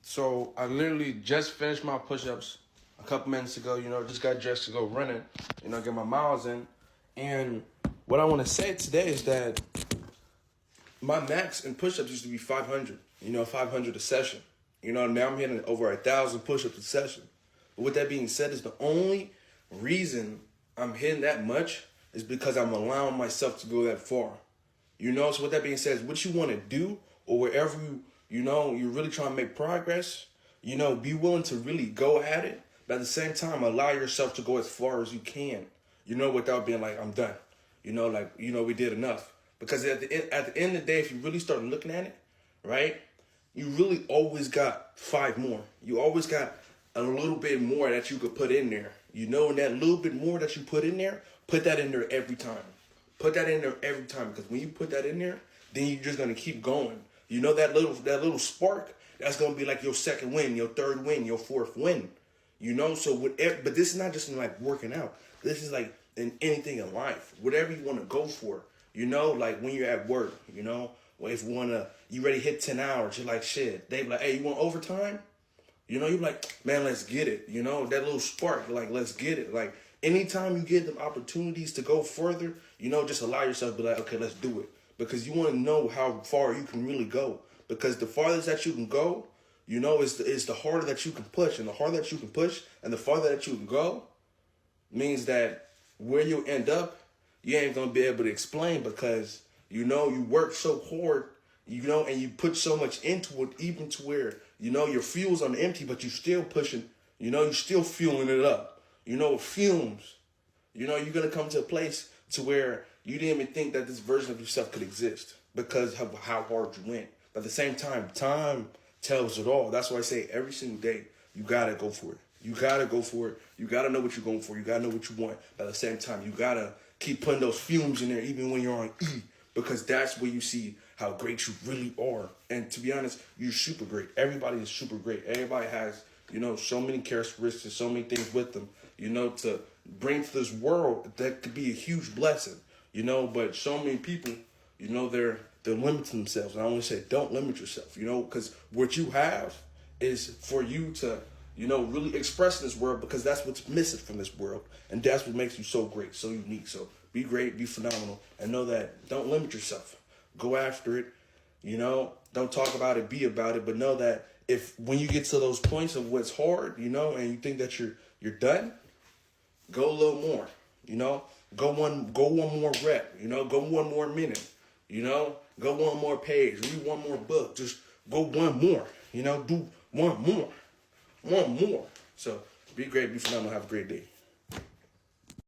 So I literally just finished my push-ups a couple minutes ago. Just got dressed to go running. Get my miles in. And what I want to say today is that my max in push-ups used to be 500. 500 a session. Now I'm hitting over 1,000 push-ups a session. But with that being said, is the only reason I'm hitting that much is because I'm allowing myself to go that far. So with that being said, what you want to do, or wherever you're really trying to make progress, be willing to really go at it, but at the same time, allow yourself to go as far as you can, without being like, I'm done, we did enough. Because at the end of the day, if you really start looking at it, right, you really always got 5 more. You always got a little bit more that you could put in there, and that little bit more that you put in there, put that in there every time. Put that in there every time, because when you put that in there, then you're just gonna keep going. That little spark, that's gonna be like your second win, your third win, your fourth win. So but this is not just in like working out. This is like in anything in life, whatever you want to go for. Like when you're at work. If you ready to hit 10 hours, you're like, shit. They be like, hey, you want overtime? You're like, man, let's get it. That little spark, like, let's get it. Like, anytime you get them opportunities to go further, just allow yourself to be like, okay, let's do it. Because you want to know how far you can really go. Because the farthest that you can go, is the harder that you can push. And the harder that you can push and the farther that you can go means that where you'll end up, you ain't going to be able to explain, because, you work so hard, and you put so much into it, even to where, your fuel's on empty, but you still pushing, you're still fueling it up. Fumes. You're going to come to a place to where you didn't even think that this version of yourself could exist because of how hard you went. But at the same time tells it all. That's why I say every single day, you got to go for it. You got to go for it. You got to know what you're going for. You got to know what you want. But at the same time, you got to keep putting those fumes in there even when you're on E, because that's where you see how great you really are. And to be honest, you're super great. Everybody is super great. Everybody has, so many characteristics, so many things with them, to bring to this world that could be a huge blessing, but so many people, they're limiting themselves. And I want to say, don't limit yourself, because what you have is for you to, really express in this world, because that's what's missing from this world. And that's what makes you so great, so unique. So be great, be phenomenal, and know that don't limit yourself. Go after it, don't talk about it, be about it, but know that when you get to those points of what's hard, and you think that you're done, go a little more, go one more rep, go one more minute, go one more page, read one more book, just go one more, do one more. So be great, be phenomenal, have a great day.